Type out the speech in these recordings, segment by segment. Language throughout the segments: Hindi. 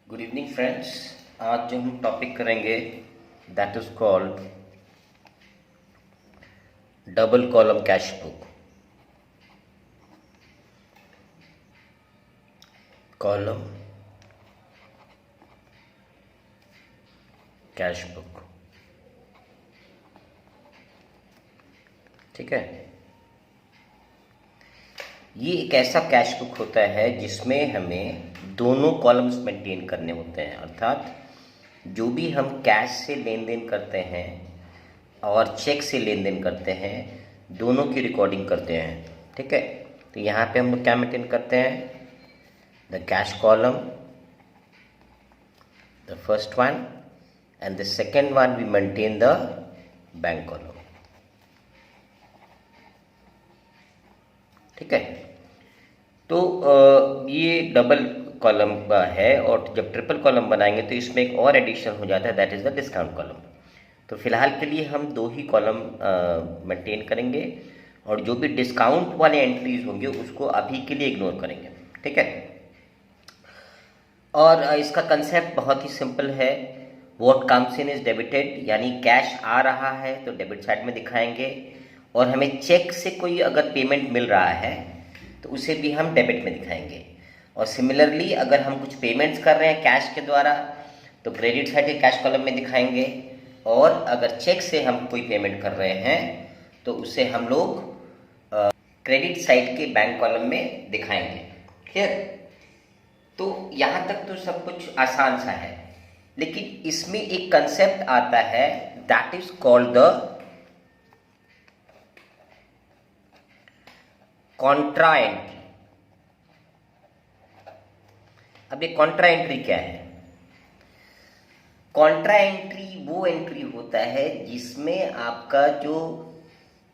Good evening friends. आज जो हम टॉपिक करेंगे that is called double column cash book. Column cash book, ठीक है। ये एक ऐसा कैश बुक होता है जिसमें हमें दोनों कॉलम्स मेंटेन करने होते हैं, अर्थात जो भी हम कैश से लेन देन करते हैं और चेक से लेन देन करते हैं, दोनों की रिकॉर्डिंग करते हैं, ठीक है। तो यहाँ पे हम लोग क्या मेंटेन करते हैं? The cash column, the first one, and the second one we maintain the bank column, ठीक है। तो ये डबल कॉलम है, और जब ट्रिपल कॉलम बनाएंगे तो इसमें एक और एडिशन हो जाता है, that is the discount column. तो फिलहाल के लिए हम दो ही कॉलम मेंटेन करेंगे, और जो भी डिस्काउंट वाले एंट्रीज होंगे उसको अभी के लिए इग्नोर करेंगे, ठीक है। और इसका कंसेप्ट बहुत ही सिंपल है। What comes in is debited, यानी कैश आ रहा है तो डेबिट साइड में दिखाएंगे, और हमें चेक से कोई अगर पेमेंट मिल रहा है तो उसे भी हम डेबिट में दिखाएंगे। और सिमिलरली अगर हम कुछ पेमेंट्स कर रहे हैं कैश के द्वारा तो क्रेडिट साइड के कैश कॉलम में दिखाएंगे, और अगर चेक से हम कोई पेमेंट कर रहे हैं तो उसे हम लोग क्रेडिट साइड के बैंक कॉलम में दिखाएंगे। क्लियर? तो यहाँ तक तो सब कुछ आसान सा है, लेकिन इसमें एक कंसेप्ट आता है that is called the Contra entry. अब ये कॉन्ट्रा एंट्री क्या है? कॉन्ट्रा एंट्री वो एंट्री होता है जिसमें आपका जो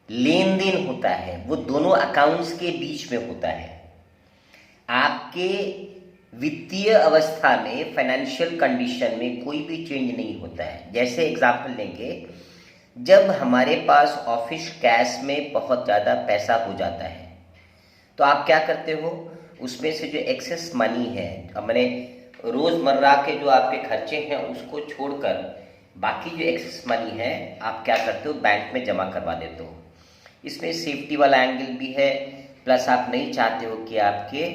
लेन देन होता है वो दोनों अकाउंट्स के बीच में होता है। आपके वित्तीय अवस्था में, फाइनेंशियल कंडीशन में कोई भी चेंज नहीं होता है। जैसे एग्जांपल लेंगे, जब हमारे पास ऑफिस कैश में बहुत ज़्यादा पैसा हो जाता है तो आप क्या करते हो? उसमें से जो एक्सेस मनी है, अब मैंने रोज़मर्रा के जो आपके खर्चे हैं उसको छोड़कर बाकी जो एक्सेस मनी है आप क्या करते हो? बैंक में जमा करवा देते हो। इसमें सेफ्टी वाला एंगल भी है, प्लस आप नहीं चाहते हो कि आपके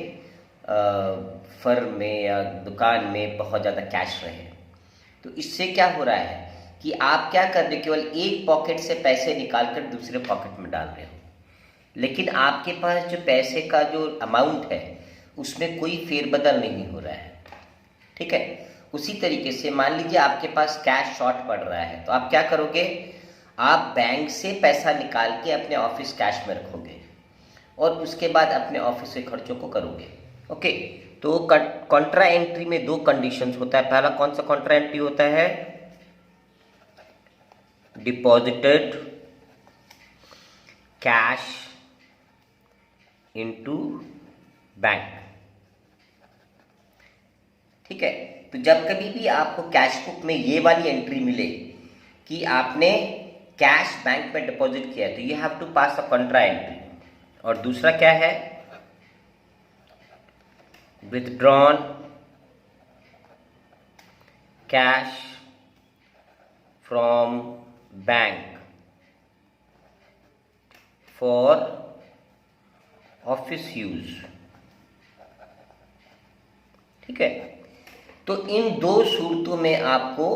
फर्म में या दुकान में बहुत ज़्यादा कैश रहे। तो इससे क्या हो रहा है कि आप क्या कर रहे हो? केवल एक पॉकेट से पैसे निकाल कर दूसरे पॉकेट में डाल रहे हो, लेकिन आपके पास जो पैसे का जो अमाउंट है उसमें कोई फेरबदल नहीं हो रहा है, ठीक है। उसी तरीके से मान लीजिए आपके पास कैश शॉर्ट पड़ रहा है तो आप क्या करोगे? आप बैंक से पैसा निकाल के अपने ऑफिस कैश में रखोगे और उसके बाद अपने ऑफिस के खर्चों को करोगे, ओके। तो कॉन्ट्रा एंट्री में दो कंडीशंस होता है। पहला कौन सा कॉन्ट्रा एंट्री होता है? डिपॉजिटेड कैश इनटू बैंक, ठीक है। तो जब कभी भी आपको कैश बुक में ये वाली एंट्री मिले कि आपने कैश बैंक में डिपॉजिट किया तो you have to pass a contra entry. और दूसरा क्या है? Withdrawn cash from bank for office use, ठीक है। तो इन दो सूरतों में आपको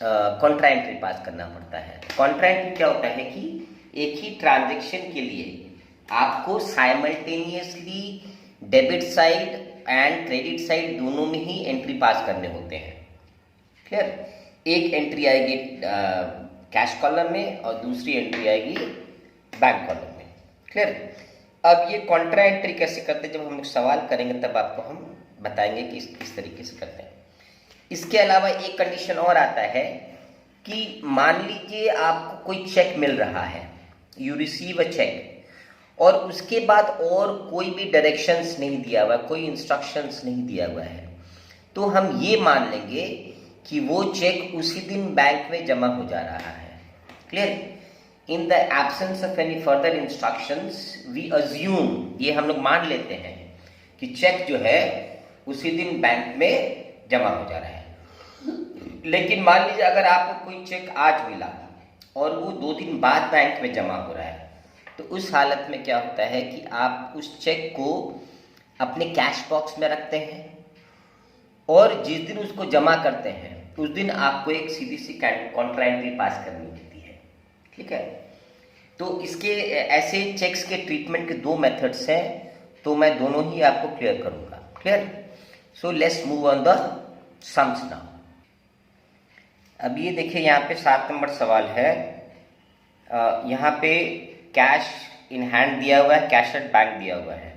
कॉन्ट्रा एंट्री पास करना पड़ता है। कॉन्ट्रा एंट्री क्या होता है कि एक ही ट्रांजैक्शन के लिए आपको simultaneously debit side and credit side दोनों में ही एंट्री पास करने होते हैं। क्लियर? एक एंट्री आएगी कैश कॉलम में और दूसरी एंट्री आएगी बैंक कॉलम में। क्लियर? अब ये कॉन्ट्रा एंट्री कैसे करते हैं, जब हम लोग सवाल करेंगे तब आपको हम बताएंगे कि किस तरीके से करते हैं। इसके अलावा एक कंडीशन और आता है कि मान लीजिए आपको कोई चेक मिल रहा है, यू रिसीव अ चेक, और उसके बाद और कोई भी डायरेक्शंस नहीं दिया हुआ, कोई इंस्ट्रक्शंस नहीं दिया हुआ है, तो हम ये मान लेंगे कि वो चेक उसी दिन बैंक में जमा हो जा रहा है। Clear? In the absence of any further instructions we assume, ये हम लोग मान लेते हैं कि चेक जो है उसी दिन बैंक में जमा हो जा रहा है। लेकिन मान लीजिए अगर आपको कोई चेक आज मिला और वो 2 दिन बाद बैंक में जमा हो रहा है, तो उस हालत में क्या होता है कि आप उस चेक को अपने कैश बॉक्स में रखते हैं और जिस दिन उसको जमा करते हैं उस दिन आपको एक सीधी सी कॉन्ट्रा एंट्री पास करनी होती है। ठीक है, तो इसके ऐसे चेक्स के ट्रीटमेंट के 2 मेथड्स हैं, तो मैं दोनों ही आपको क्लियर करूंगा। Clear? So let's move on the sums now. अब ये देखिए यहाँ पे 7 नंबर सवाल है। यहाँ पे कैश इन हैंड दिया हुआ है, कैश एट बैंक दिया हुआ है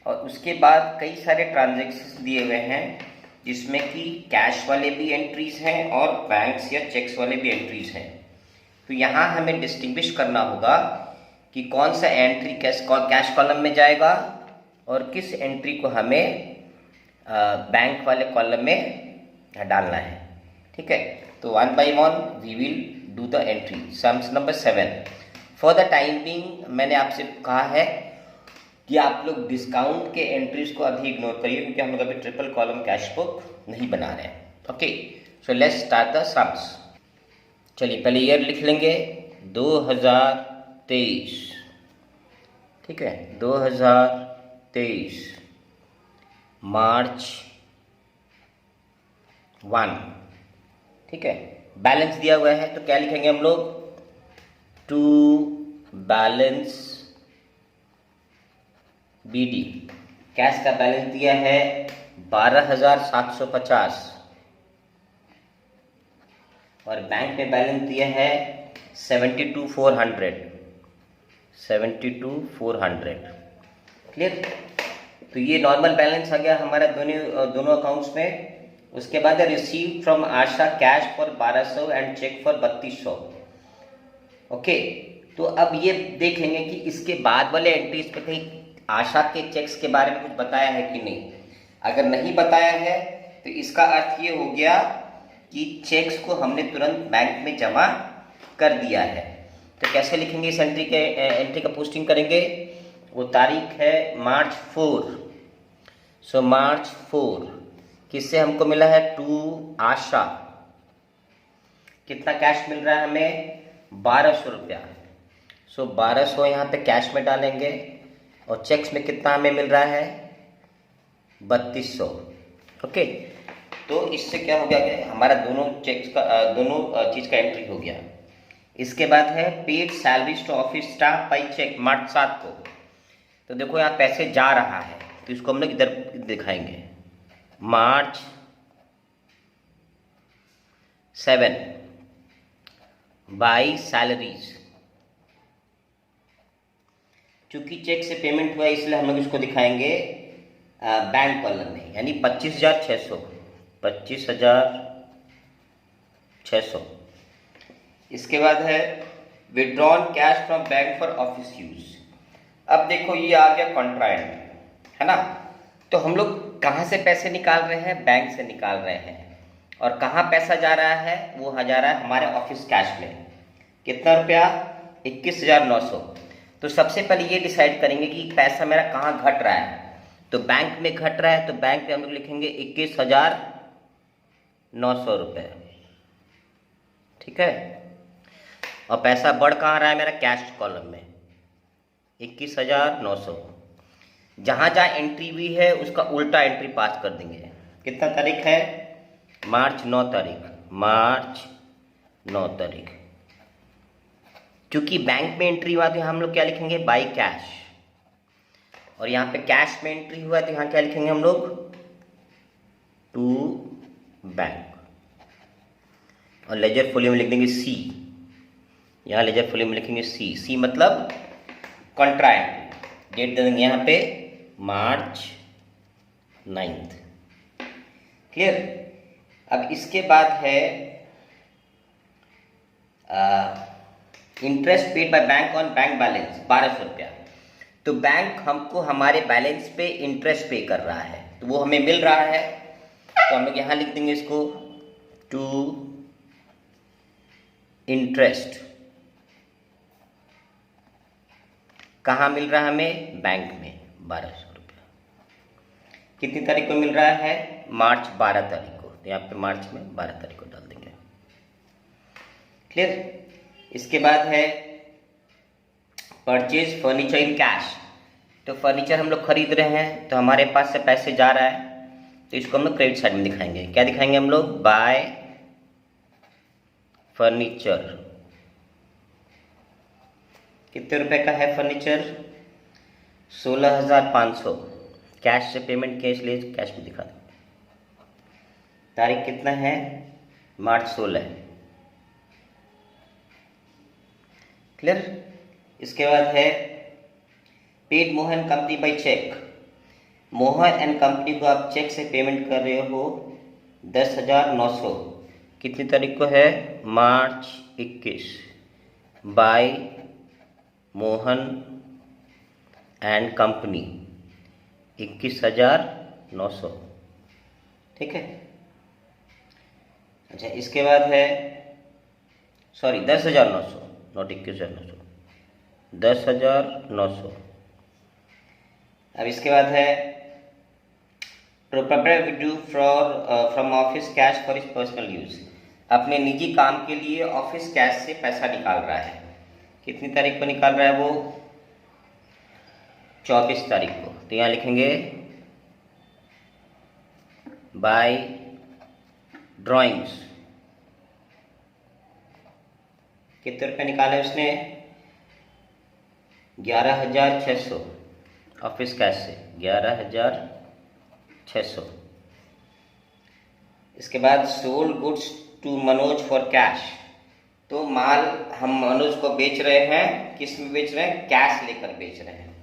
और उसके बाद कई सारे ट्रांजेक्शन्स दिए हुए हैं जिसमें कि कैश वाले भी एंट्रीज हैं और बैंक्स या चेक्स वाले भी एंट्रीज हैं। तो यहाँ हमें डिस्टिंग्विश करना होगा कि कौन सा एंट्री कैश कॉलम में जाएगा और किस एंट्री को हमें बैंक वाले कॉलम में डालना है। ठीक है, तो 1 by 1 we will do the entry. Sums number 7। For the time being मैंने आपसे कहा है कि आप लोग डिस्काउंट के एंट्रीज को अभी इग्नोर करिए क्योंकि हम लोग अभी ट्रिपल कॉलम कैश बुक नहीं बना रहे हैं। Okay, so let's start the sums. चलिए पहले ईयर लिख लेंगे 2023। ठीक है, 2023 मार्च 1। ठीक है, बैलेंस दिया हुआ है तो क्या लिखेंगे हम लोग? To balance BD। कैश का बैलेंस दिया है 12,750 और बैंक में बैलेंस दिया है 72,400। 72,400। क्लियर? तो ये नॉर्मल बैलेंस आ गया हमारा दोनों अकाउंट्स में। उसके बाद receive from Asha cash for 1200 and cheque for 3200। Okay, तो अब ये देखेंगे कि इसके बाद वाले एंट्रीज पे कहीं आशा के चेक्स के बारे में कुछ बताया है कि नहीं। अगर नहीं बताया है तो इसका अर्थ ये हो गया कि चेक्स को हमने तुरंत बैंक में जमा कर दिया है। तो कैसे लिखेंगे इस एंट्री का पोस्टिंग करेंगे? वो तारीख है मार्च 4। सो मार्च 4 किससे हमको मिला है? टू आशा। कितना कैश मिल रहा है हमें? 1200 रुपया। सो 1200 यहाँ पे कैश में डालेंगे और चेक्स में कितना हमें मिल रहा है? 3200। ओके, तो इससे क्या हो गया कि हमारा दोनों चेक्स का दोनों चीज का एंट्री हो गया। इसके बाद है paid salaries to office staff by cheque March 7 को। तो देखो यहाँ पैसे जा रहा है तो इसको हम लोग इधर दिखाएंगे। मार्च 7 बाई सैलरीज। चूंकि चेक से पेमेंट हुआ इसलिए हम लोग इसको दिखाएंगे बैंक कॉलम में, यानी 25,600। 25,600। इसके बाद है withdrawn cash from bank for office use. अब देखो ये आ गया कॉन्ट्रा एंट्री, है ना। तो हम लोग कहाँ से पैसे निकाल रहे हैं? बैंक से निकाल रहे हैं। और कहाँ पैसा जा रहा है? वो जा रहा है हमारे ऑफिस कैश में। कितना रुपया? 21,900। तो सबसे पहले ये डिसाइड करेंगे कि पैसा मेरा कहाँ घट रहा है। तो बैंक में घट रहा है तो बैंक पे हम लोग लिखेंगे 21,900 रुपये। ठीक है, और पैसा बढ़ कहाँ रहा है मेरा? कैश कॉलम में 21,900। जहाँ जहाँ एंट्री हुई है उसका उल्टा एंट्री पास कर देंगे। कितना तारीख है? मार्च 9 तारीख। मार्च 9 तारीख। क्योंकि बैंक में एंट्री हुआ तो हम लोग क्या लिखेंगे? By cash. और यहाँ पे कैश में एंट्री हुआ तो यहाँ क्या लिखेंगे हम लोग? To bank. और लेजर फोलियो में लिख देंगे C। यहाँ लेजर फोलियो में लिखेंगे C मतलब कॉन्ट्रा एंट्री। डेट दे देंगे यहाँ पे मार्च 9। क्लियर? अब इसके बाद है interest paid by bank on bank balance 1200 रुपया। तो बैंक हमको हमारे बैलेंस पे इंटरेस्ट पे कर रहा है तो वो हमें मिल रहा है। तो हम लोग यहाँ लिख देंगे इसको टू इंटरेस्ट। कहाँ मिल रहा है हमें? बैंक में 1200 रुपया। कितनी तारीख को मिल रहा है? मार्च 12 तारीख को। तो यहाँ पे मार्च में 12 तारीख को डाल देंगे। क्लियर? इसके बाद है परचेज फर्नीचर इन कैश। तो फर्नीचर हम लोग खरीद रहे हैं, तो हमारे पास से पैसे जा रहा है, तो इसको हम लोग क्रेडिट साइड में दिखाएंगे। क्या दिखाएंगे हम लोग? Bye furniture. कितने रुपए का है फर्नीचर? 16,500। कैश से पेमेंट किया इसलिए कैश में दिखा दो। तारीख कितना है? मार्च 16। क्लियर? इसके बाद है paid Mohan company by cheque. Mohan and company को आप चेक से पेमेंट कर रहे हो 10,900। कितनी तारीख को है? March 21। By Mohan and company 21,900। ठीक है। अच्छा, इसके बाद है 10,900, नॉट 21,900, 10,900। अब इसके बाद है proprietor withdrew from office cash for his personal use. अपने निजी काम के लिए ऑफिस कैश से पैसा निकाल रहा है। कितनी तारीख को निकाल रहा है वो? 24 तारीख को। तो यहाँ लिखेंगे बाय ड्राइंग्स। कितने रुपए निकाले उसने? 11,600 ऑफिस कैश से, 11,600। इसके बाद sold goods to Manoj for cash. तो माल हम मनोज को बेच रहे हैं, किस में बेच रहे हैं? कैश लेकर बेच रहे हैं,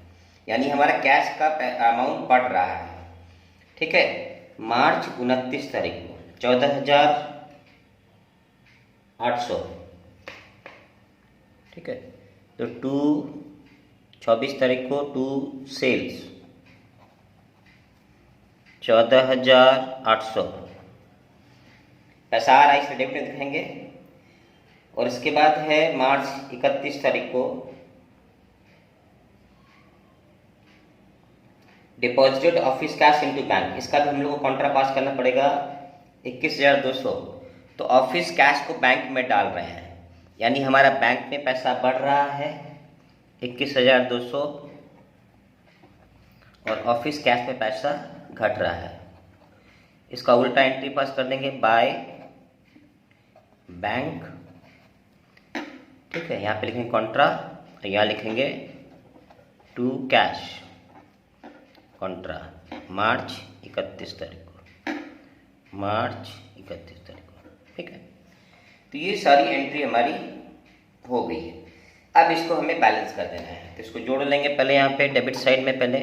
यानी हमारा कैश का अमाउंट बढ़ रहा है। ठीक है। मार्च 29 तारीख को 14,800। ठीक है। तो 24 तारीख को टू सेल्स 14,800 पैसा आ रहा है, इसे डेबिट में दिखाएंगे। और इसके बाद है मार्च 31 तारीख को deposited office cash into bank. इसका भी हम लोग को कॉन्ट्रा पास करना पड़ेगा 21,200। तो ऑफिस कैश को बैंक में डाल रहे हैं, यानी हमारा बैंक में पैसा बढ़ रहा है 21,200 और ऑफिस कैश में पैसा घट रहा है। इसका उल्टा एंट्री पास कर देंगे बाय बैंक। ठीक है। यहाँ पे लिखेंगे कॉन्ट्रा, यहाँ लिखेंगे टू कैश कॉन्ट्रा मार्च 31 तारीख को, मार्च 31 तारीख को। ठीक है। तो ये सारी एंट्री हमारी हो गई है। अब इसको हमें बैलेंस कर देना है, तो इसको जोड़ लेंगे पहले यहाँ पे डेबिट साइड में पहले।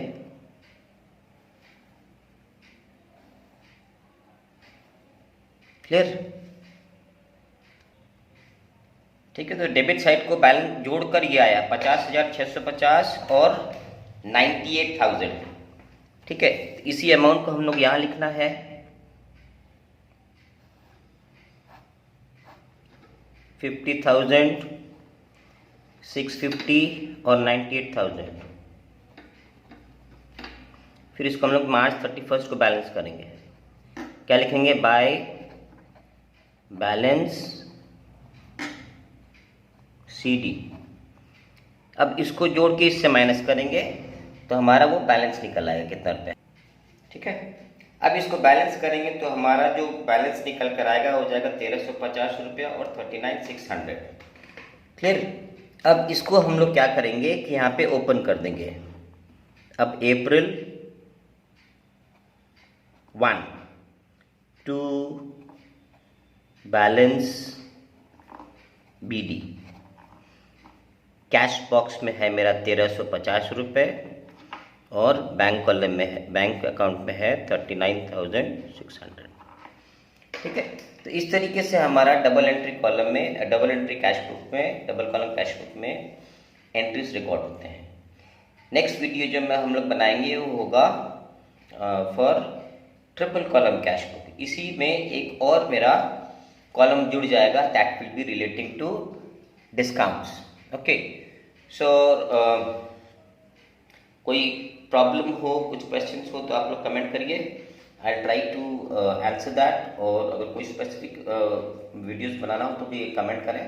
क्लियर? ठीक है। तो डेबिट साइड को बैलेंस जोड़कर ये आया 50,650 और 98,000। ठीक है। तो इसी अमाउंट को हम लोग यहां लिखना है। $50,000, 650 और 98,000। फिर इसको हम लोग मार्च 31 को बैलेंस करेंगे। क्या लिखेंगे? By balance CD। अब इसको जोड़ के इससे माइनस करेंगे तो हमारा वो बैलेंस निकल आएगा कितना रुपये। ठीक है। अब इसको बैलेंस करेंगे तो हमारा जो बैलेंस निकल कर आएगा हो जाएगा 1,350 रुपया और 39,600। क्लियर? अब इसको हम लोग क्या करेंगे कि यहाँ पे ओपन कर देंगे। अब April 1 to balance BD। Cash box में है मेरा 1,350 रुपये और बैंक कॉलम में है, बैंक अकाउंट में है 39,600। ठीक है। तो इस तरीके से हमारा डबल एंट्री कॉलम में, डबल एंट्री कैश बुक में, डबल कॉलम कैश बुक में एंट्रीज रिकॉर्ड होते हैं। नेक्स्ट वीडियो जो मैं हम लोग बनाएंगे वो होगा for triple column cash book. इसी में एक और मेरा कॉलम जुड़ जाएगा, that will be relating to discounts. Okay. So कोई प्रॉब्लम हो, कुछ क्वेश्चंस हो तो आप लोग कमेंट करिए, I try to answer that. और अगर कोई स्पेसिफिक वीडियोस बनाना हो तो भी कमेंट करें।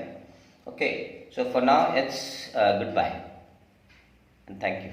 Okay, so for now it's goodbye and thank you.